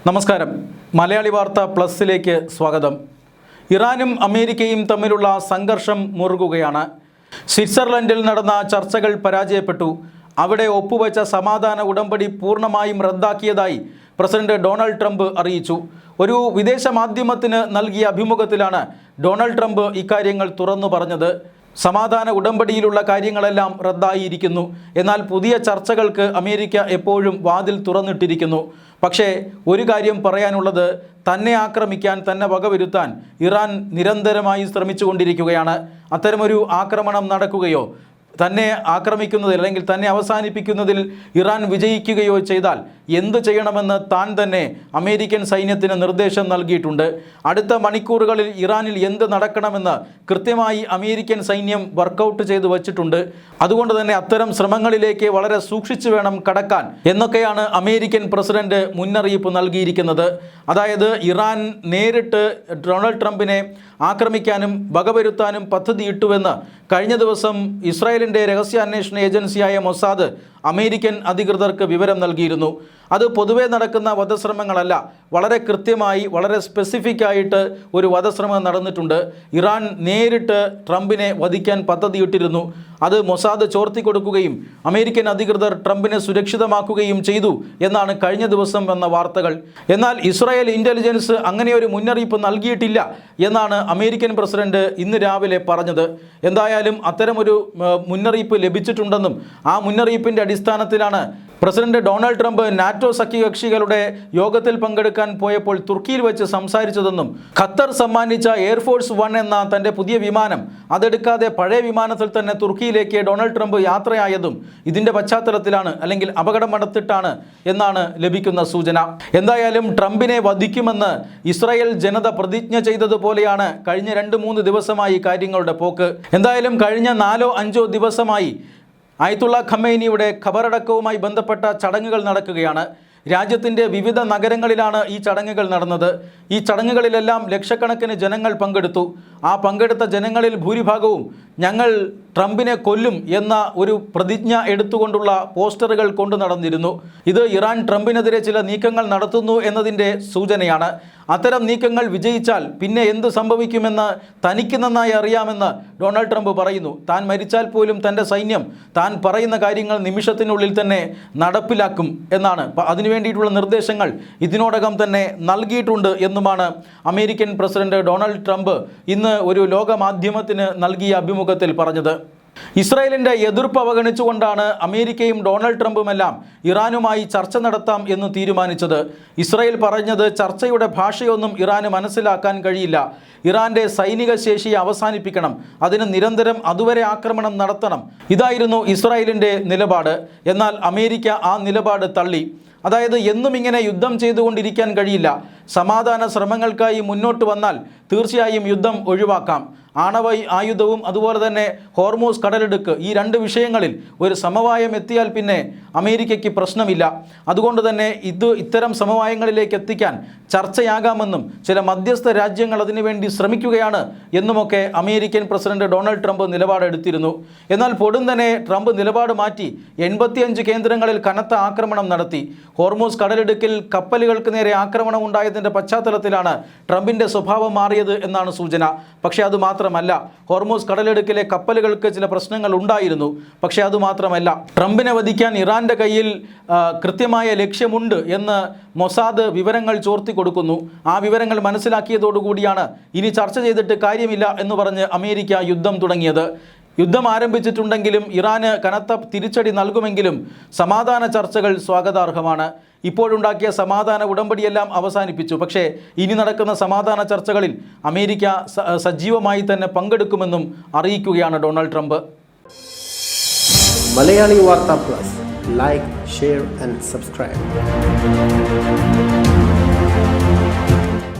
നമസ്കാരം. മലയാളി വാർത്ത പ്ലസിലേക്ക് സ്വാഗതം. ഇറാനും അമേരിക്കയും തമ്മിലുള്ള സംഘർഷം മുറുകുകയാണ്. സ്വിറ്റ്സർലൻഡിൽ നടന്ന ചർച്ചകൾ പരാജയപ്പെട്ടു. അവിടെ ഒപ്പുവെച്ച സമാധാന ഉടമ്പടി പൂർണ്ണമായും റദ്ദാക്കിയതായി പ്രസിഡന്റ് ഡൊണാൾഡ് ട്രംപ് അറിയിച്ചു. ഒരു വിദേശ മാധ്യമത്തിന് നൽകിയ അഭിമുഖത്തിലാണ് ഡൊണാൾഡ് ട്രംപ് ഇക്കാര്യങ്ങൾ തുറന്നു പറഞ്ഞത്. സമാധാന ഉടമ്പടിയിലുള്ള കാര്യങ്ങളെല്ലാം റദ്ദായിരിക്കുന്നു. എന്നാൽ പുതിയ ചർച്ചകൾക്ക് അമേരിക്ക എപ്പോഴും വാതിൽ തുറന്നിട്ടിരിക്കുന്നു. പക്ഷേ ഒരു കാര്യം പറയാനുള്ളത്, തന്നെ ആക്രമിക്കാൻ, തന്നെ വകവരുത്താൻ ഇറാൻ നിരന്തരമായി ശ്രമിച്ചുകൊണ്ടിരിക്കുകയാണ്. അത്തരമൊരു ആക്രമണം നടക്കുകയോ തന്നെ ആക്രമിക്കുന്നതിൽ അല്ലെങ്കിൽ തന്നെ അവസാനിപ്പിക്കുന്നതിൽ ഇറാൻ വിജയിക്കുകയോ ചെയ്താൽ എന്ത് ചെയ്യണമെന്ന് താൻ തന്നെ അമേരിക്കൻ സൈന്യത്തിന് നിർദ്ദേശം നൽകിയിട്ടുണ്ട്. അടുത്ത മണിക്കൂറുകളിൽ ഇറാനിൽ എന്ത് നടക്കണമെന്ന് കൃത്യമായി അമേരിക്കൻ സൈന്യം വർക്കൗട്ട് ചെയ്തു വച്ചിട്ടുണ്ട്. അതുകൊണ്ട് തന്നെ അത്തരം ശ്രമങ്ങളിലേക്ക് വളരെ സൂക്ഷിച്ചു വേണം കടക്കാൻ എന്നൊക്കെയാണ് അമേരിക്കൻ പ്രസിഡന്റ് മുന്നറിയിപ്പ് നൽകിയിരിക്കുന്നത്. അതായത് ഇറാൻ നേരിട്ട് ഡൊണാൾഡ് ട്രംപിനെ ആക്രമിക്കാനും വകവരുത്താനും പദ്ധതിയിട്ടുവെന്ന് കഴിഞ്ഞ ദിവസം ഇസ്രായേലിൻ്റെ രഹസ്യാന്വേഷണ ഏജൻസിയായ മൊസാദ് അമേരിക്കൻ അധികൃതർക്ക് വിവരം നൽകിയിരുന്നു. അത് പൊതുവെ നടക്കുന്ന വധശ്രമങ്ങളല്ല, വളരെ കൃത്യമായി വളരെ സ്പെസിഫിക് ആയിട്ട് ഒരു വധശ്രമം നടന്നിട്ടുണ്ട്. ഇറാൻ നേരിട്ട് ട്രംപിനെ വധിക്കാൻ പദ്ധതിയിട്ടിരുന്നു. അത് മൊസാദ് ചോർത്തിക്കൊടുക്കുകയും അമേരിക്കൻ അധികൃതർ ട്രംപിനെ സുരക്ഷിതമാക്കുകയും ചെയ്തു എന്നാണ് കഴിഞ്ഞ ദിവസം വന്ന വാർത്തകൾ. എന്നാൽ ഇസ്രായേൽ ഇൻ്റലിജൻസ് അങ്ങനെയൊരു മുന്നറിയിപ്പ് നൽകിയിട്ടില്ല എന്നാണ് അമേരിക്കൻ പ്രസിഡന്റ് ഇന്ന് രാവിലെ പറഞ്ഞത്. എന്തായാലും അത്തരമൊരു മുന്നറിയിപ്പ് ലഭിച്ചിട്ടുണ്ടെന്നും ആ മുന്നറിയിപ്പിൻ്റെ അടിസ്ഥാനത്തിലാണ് പ്രസിഡന്റ് ഡൊണാൾഡ് ട്രംപ് നാറ്റോ സഖ്യകക്ഷികളുടെ യോഗത്തിൽ പങ്കെടുക്കാൻ പോയപ്പോൾ തുർക്കിയിൽ വെച്ച് സംസാരിച്ചതെന്നും ഖത്തർ സമ്മാനിച്ച എയർഫോഴ്സ് 1 എന്ന തൻ്റെ പുതിയ വിമാനം അതെടുക്കാതെ പഴയ വിമാനത്തിൽ തന്നെ തുർക്കിയിലേക്ക് ഡൊണാൾഡ് ട്രംപ് യാത്രയായതും ഇതിൻ്റെ പശ്ചാത്തലത്തിലാണ്, അല്ലെങ്കിൽ അപകടം നടത്തിയിട്ടാണ് എന്നാണ് ലഭിക്കുന്ന സൂചന. എന്തായാലും ട്രംപിനെ വധിക്കുമെന്ന് ഇസ്രായേൽ ജനത പ്രതിജ്ഞ ചെയ്തതുപോലെയാണ് കഴിഞ്ഞ 2-3 ദിവസമായി കാര്യങ്ങളുടെ പോക്ക്. എന്തായാലും കഴിഞ്ഞ 4-5 ദിവസമായി അയത്തുള്ള ഖമേനിയുടെ ഖബറടക്കവുമായി ബന്ധപ്പെട്ട ചടങ്ങുകൾ നടക്കുകയാണ്. രാജ്യത്തിൻ്റെ വിവിധ നഗരങ്ങളിലാണ് ഈ ചടങ്ങുകൾ നടന്നത്. ഈ ചടങ്ങുകളിലെല്ലാം ലക്ഷക്കണക്കിന് ജനങ്ങൾ പങ്കെടുത്തു. ആ പങ്കെടുത്ത ജനങ്ങളിൽ ഭൂരിഭാഗവും ഞങ്ങൾ ട്രംപിനെ കൊല്ലും എന്ന ഒരു പ്രതിജ്ഞ എടുത്തുകൊണ്ടുള്ള പോസ്റ്ററുകൾ കൊണ്ടു നടന്നിരുന്നു. ഇത് ഇറാൻ ട്രംപിനെതിരെ ചില നീക്കങ്ങൾ നടത്തുന്നു എന്നതിൻ്റെ സൂചനയാണ്. അത്തരം നീക്കങ്ങൾ വിജയിച്ചാൽ പിന്നെ എന്ത് സംഭവിക്കുമെന്ന് തനിക്ക് നന്നായി അറിയാമെന്ന് ഡൊണാൾഡ് ട്രംപ് പറയുന്നു. താൻ മരിച്ചാൽ പോലും തൻ്റെ സൈന്യം താൻ പറയുന്ന കാര്യങ്ങൾ നിമിഷത്തിനുള്ളിൽ തന്നെ നടപ്പിലാക്കും എന്നാണ്. അതിനു വേണ്ടിയിട്ടുള്ള നിർദ്ദേശങ്ങൾ ഇതിനോടകം തന്നെ നൽകിയിട്ടുണ്ട് എന്നുമാണ് അമേരിക്കൻ പ്രസിഡന്റ് ഡൊണാൾഡ് ട്രംപ് ഇന്ന് ഒരു ലോക മാധ്യമത്തിന് നൽകിയ അഭിമുഖത്തിൽ പറഞ്ഞത്. ഇസ്രായേലിൻ്റെ എതിർപ്പ് അവഗണിച്ചുകൊണ്ടാണ് അമേരിക്കയും ഡൊണാൾഡ് ട്രംപുമെല്ലാം ഇറാനുമായി ചർച്ച നടത്താം എന്ന് തീരുമാനിച്ചത്. ഇസ്രായേൽ പറഞ്ഞത് ചർച്ചയുടെ ഭാഷയൊന്നും ഇറാന് മനസ്സിലാക്കാൻ കഴിയില്ല, ഇറാൻ്റെ സൈനിക ശേഷിയെ അവസാനിപ്പിക്കണം, അതിന് നിരന്തരം അതുവരെ ആക്രമണം നടത്തണം, ഇതായിരുന്നു ഇസ്രായേലിൻ്റെ നിലപാട്. എന്നാൽ അമേരിക്ക ആ നിലപാട് തള്ളി. അതായത് എന്നും ഇങ്ങനെ യുദ്ധം ചെയ്തുകൊണ്ടിരിക്കാൻ കഴിയില്ല, സമാധാന ശ്രമങ്ങൾക്കായി മുന്നോട്ട് വന്നാൽ തീർച്ചയായും യുദ്ധം ഒഴിവാക്കാം. ആണവ ആയുധവും അതുപോലെ തന്നെ ഹോർമൂസ് കടലിടുക്ക്, ഈ 2 വിഷയങ്ങളിൽ ഒരു സമവായം എത്തിയാൽ പിന്നെ അമേരിക്കയ്ക്ക് പ്രശ്നമില്ല. അതുകൊണ്ട് തന്നെ ഇത്തരം സമവായങ്ങളിലേക്ക് എത്തിക്കാൻ ചർച്ചയാകാമെന്നും ചില മധ്യസ്ഥ രാജ്യങ്ങൾ അതിനുവേണ്ടി ശ്രമിക്കുകയാണ് എന്നുമൊക്കെ അമേരിക്കൻ പ്രസിഡന്റ് ഡൊണാൾഡ് ട്രംപ് നിലപാടെടുത്തിരുന്നു. എന്നാൽ പൊടുന്നനെ ട്രംപ് നിലപാട് മാറ്റി 85 കേന്ദ്രങ്ങളിൽ കനത്ത ആക്രമണം നടത്തി. ഹോർമൂസ് കടലിടുക്കിൽ കപ്പലുകൾക്ക് നേരെ ആക്രമണം ഉണ്ടായതിൻ്റെ പശ്ചാത്തലത്തിലാണ് ട്രംപിൻ്റെ സ്വഭാവം മാറിയത് എന്നാണ് സൂചന. പക്ഷേ അത് മാത്രമല്ല, ഹോർമൂസ് കടലിടുക്കിലെ കപ്പലുകൾക്ക് ചില പ്രശ്നങ്ങൾ ഉണ്ടായിരുന്നു. പക്ഷേ അതുമാത്രമല്ല, ട്രംപിനെ വധിക്കാൻ ഇറാൻ്റെ കയ്യിൽ കൃത്യമായ ലക്ഷ്യമുണ്ട് എന്ന് മൊസാദ് വിവരങ്ങൾ ചോർത്തി കൊടുക്കുന്നു. ആ വിവരങ്ങൾ മനസ്സിലാക്കിയതോടുകൂടിയാണ് ഇനി ചർച്ച ചെയ്തിട്ട് കാര്യമില്ല എന്ന് പറഞ്ഞ് അമേരിക്ക യുദ്ധം തുടങ്ങിയത്. യുദ്ധം ആരംഭിച്ചിട്ടുണ്ടെങ്കിലും ഇറാന് കനത്ത തിരിച്ചടി നൽകുമെങ്കിലും സമാധാന ചർച്ചകൾ സ്വാഗതാർഹമാണ്. ഇപ്പോഴുണ്ടാക്കിയ സമാധാന ഉടമ്പടിയെല്ലാം അവസാനിപ്പിച്ചു. പക്ഷേ ഇനി നടക്കുന്ന സമാധാന ചർച്ചകളിൽ അമേരിക്ക സജീവമായി തന്നെ പങ്കെടുക്കുമെന്നും അറിയിക്കുകയാണ് ഡൊണാൾഡ് ട്രംപ്. മലയാളി വാർത്ത plus, like, share and subscribe.